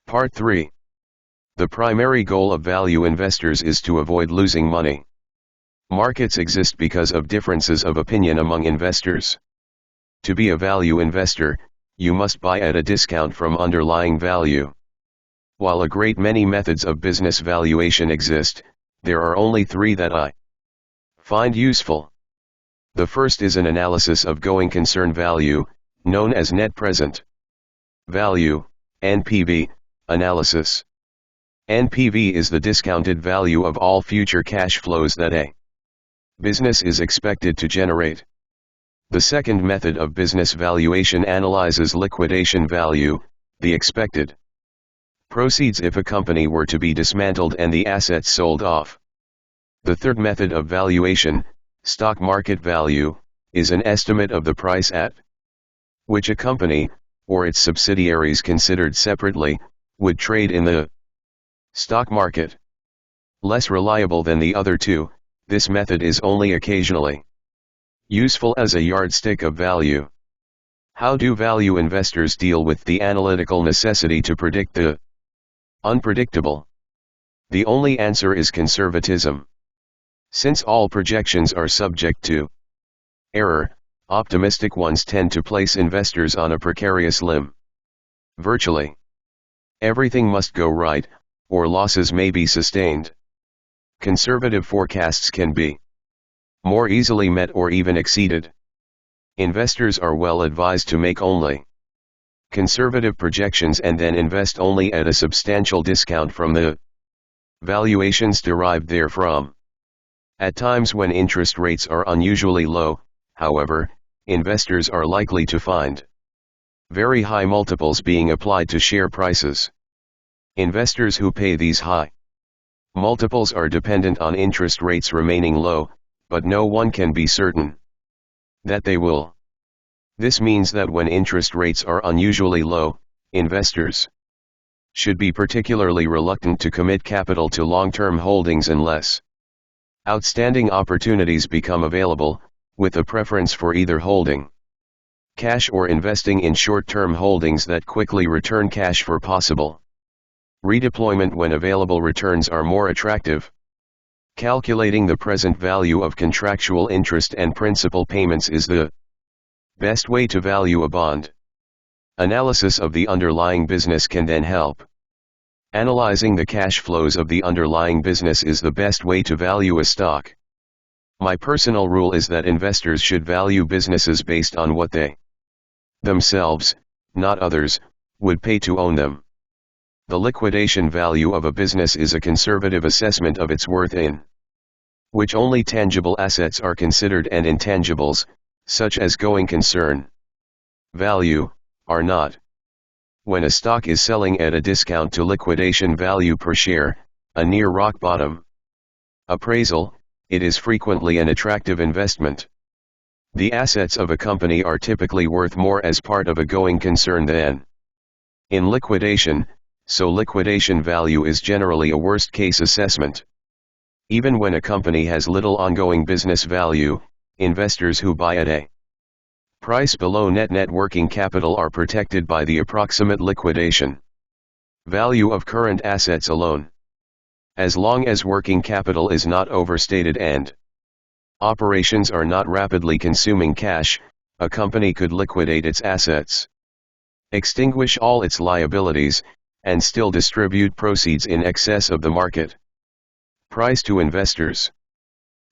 Part 3. The primary goal of value investors is to avoid losing money. Markets exist because of differences of opinion among investors. To be a value investor, you must buy at a discount from underlying value. While a great many methods of business valuation exist, there are only 3 that I find useful. The first is an analysis of going concern value, known as net present value, NPV, analysis. NPV is the discounted value of all future cash flows that a business is expected to generate. The second method of business valuation analyzes liquidation value, the expected proceeds if a company were to be dismantled and the assets sold off. The third method of valuation, stock market value, is an estimate of the price at which a company, or its subsidiaries considered separately, would trade in the stock market. Less reliable than the other 2, this method is only occasionally useful as a yardstick of value. How do value investors deal with the analytical necessity to predict the unpredictable? The only answer is conservatism. Since all projections are subject to error, optimistic ones tend to place investors on a precarious limb. Virtually everything must go right, or losses may be sustained. Conservative forecasts can be more easily met or even exceeded. Investors are well advised to make only conservative projections and then invest only at a substantial discount from the valuations derived therefrom. At times when interest rates are unusually low, however, investors are likely to find very high multiples being applied to share prices. Investors who pay these high multiples are dependent on interest rates remaining low, but no one can be certain that they will. This means that when interest rates are unusually low, investors should be particularly reluctant to commit capital to long-term holdings unless outstanding opportunities become available, with a preference for either holding cash or investing in short-term holdings that quickly return cash for possible redeployment when available returns are more attractive. Calculating the present value of contractual interest and principal payments is the best way to value a bond. Analysis of the underlying business can then help. Analyzing the cash flows of the underlying business is the best way to value a stock. My personal rule is that investors should value businesses based on what they themselves, not others, would pay to own them. The liquidation value of a business is a conservative assessment of its worth in which only tangible assets are considered and intangibles, such as going concern value, are not. When a stock is selling at a discount to liquidation value per share, a near rock bottom appraisal, it is frequently an attractive investment. The assets of a company are typically worth more as part of a going concern than in liquidation, so liquidation value is generally a worst-case assessment. Even when a company has little ongoing business value, investors who buy at a price below net working capital are protected by the approximate liquidation value of current assets alone. As long as working capital is not overstated and operations are not rapidly consuming cash, a company could liquidate its assets, extinguish all its liabilities, and still distribute proceeds in excess of the market price to investors.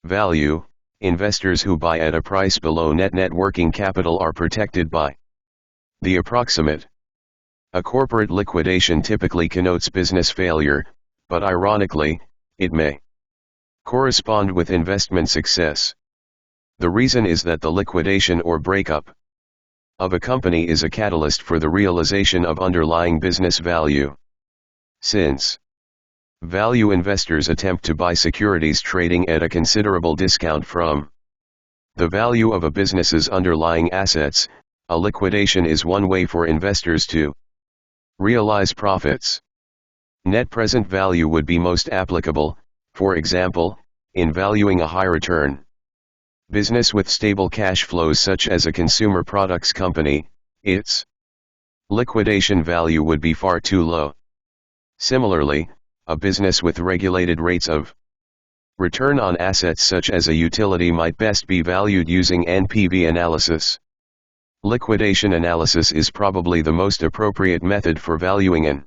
Value: investors who buy at a price below net working capital are protected by the approximate. A corporate liquidation typically connotes business failure, but ironically, it may correspond with investment success. The reason is that the liquidation or breakup of a company is a catalyst for the realization of underlying business value. Since value investors attempt to buy securities trading at a considerable discount from the value of a business's underlying assets, a liquidation is one way for investors to realize profits. Net present value would be most applicable, for example, in valuing a high return business with stable cash flows such as a consumer products company. Its liquidation value would be far too low. Similarly, a business with regulated rates of return on assets such as a utility might best be valued using NPV analysis. Liquidation analysis is probably the most appropriate method for valuing an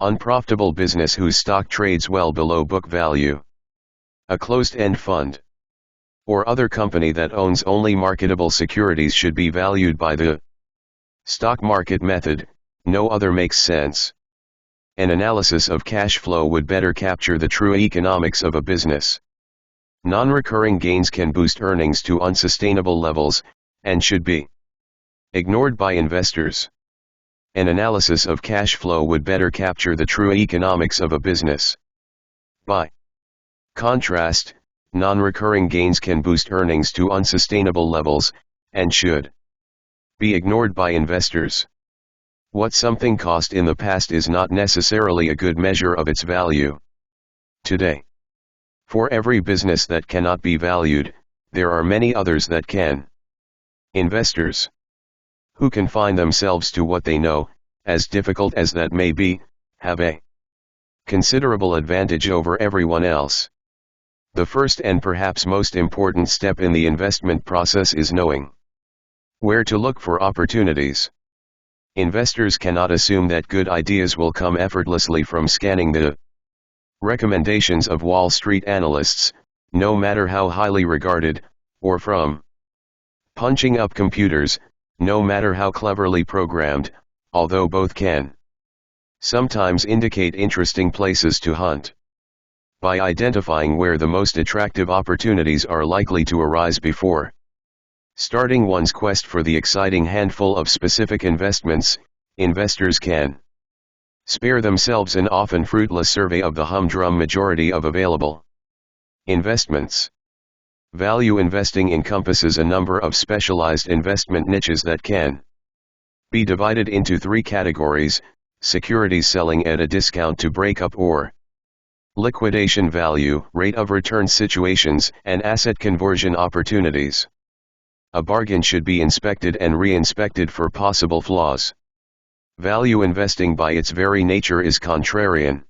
unprofitable business whose stock trades well below book value. A closed-end fund or other company that owns only marketable securities should be valued by the stock market method. No other makes sense. An analysis of cash flow would better capture the true economics of a business. Non-recurring gains can boost earnings to unsustainable levels, and should be ignored by investors. An analysis of cash flow would better capture the true economics of a business. By contrast, non-recurring gains can boost earnings to unsustainable levels, and should be ignored by investors. What something cost in the past is not necessarily a good measure of its value today. For every business that cannot be valued, there are many others that can. Investors who confine themselves to what they know, as difficult as that may be, have a considerable advantage over everyone else. The first and perhaps most important step in the investment process is knowing where to look for opportunities. Investors cannot assume that good ideas will come effortlessly from scanning the recommendations of Wall Street analysts, no matter how highly regarded, or from punching up computers, no matter how cleverly programmed, although both can sometimes indicate interesting places to hunt. By identifying where the most attractive opportunities are likely to arise before starting one's quest for the exciting handful of specific investments, investors can spare themselves an often fruitless survey of the humdrum majority of available investments. Value investing encompasses a number of specialized investment niches that can be divided into three categories: securities selling at a discount to breakup or liquidation value, rate of return situations, and asset conversion opportunities. A bargain should be inspected and re-inspected for possible flaws. Value investing by its very nature is contrarian.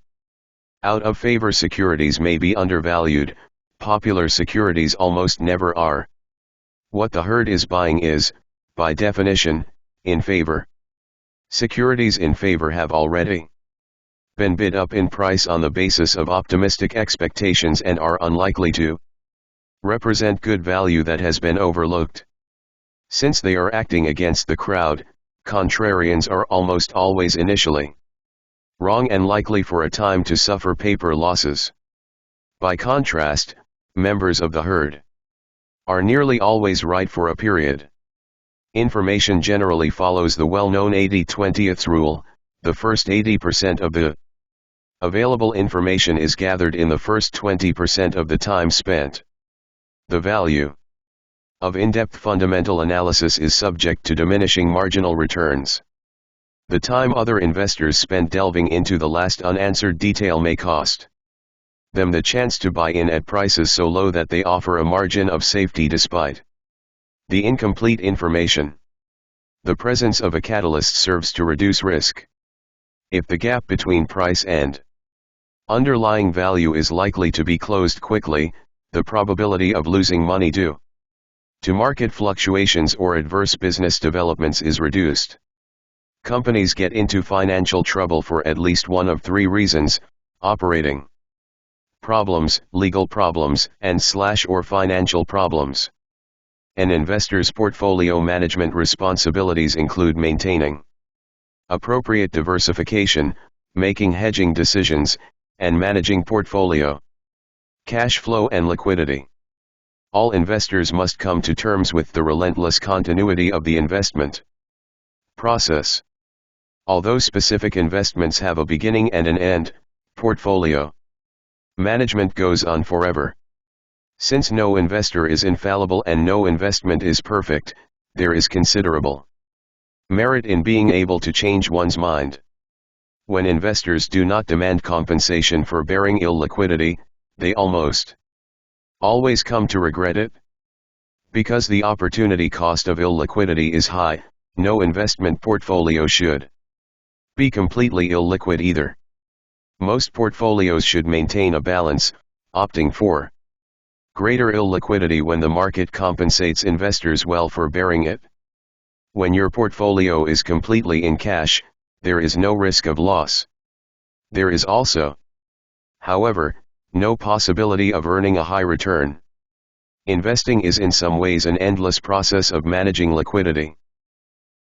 Out-of-favor securities may be undervalued, popular securities almost never are. What the herd is buying is, by definition, in favor. Securities in favor have already been bid up in price on the basis of optimistic expectations and are unlikely to represent good value that has been overlooked. Since they are acting against the crowd, contrarians are almost always initially wrong and likely for a time to suffer paper losses. By contrast, members of the herd are nearly always right for a period. Information generally follows the well-known 80-20th rule. The first 80% of the available information is gathered in the first 20% of the time spent. The value of in-depth fundamental analysis is subject to diminishing marginal returns. The time other investors spend delving into the last unanswered detail may cost them the chance to buy in at prices so low that they offer a margin of safety despite the incomplete information. The presence of a catalyst serves to reduce risk. If the gap between price and underlying value is likely to be closed quickly, the probability of losing money due to market fluctuations or adverse business developments is reduced. Companies get into financial trouble for at least one of three reasons: operating problems, legal problems, and/or financial problems. An investor's portfolio management responsibilities include maintaining appropriate diversification, making hedging decisions, and managing portfolio cash flow and liquidity. All investors must come to terms with the relentless continuity of the investment process. Although specific investments have a beginning and an end, portfolio management goes on forever. Since no investor is infallible and no investment is perfect, there is considerable merit in being able to change one's mind. When investors do not demand compensation for bearing ill liquidity, they almost always come to regret it. Because the opportunity cost of ill liquidity is high, no investment portfolio should be completely illiquid either. Most portfolios should maintain a balance, opting for greater illiquidity when the market compensates investors well for bearing it. When your portfolio is completely in cash, there is no risk of loss. There is also, however, no possibility of earning a high return. Investing is in some ways an endless process of managing liquidity.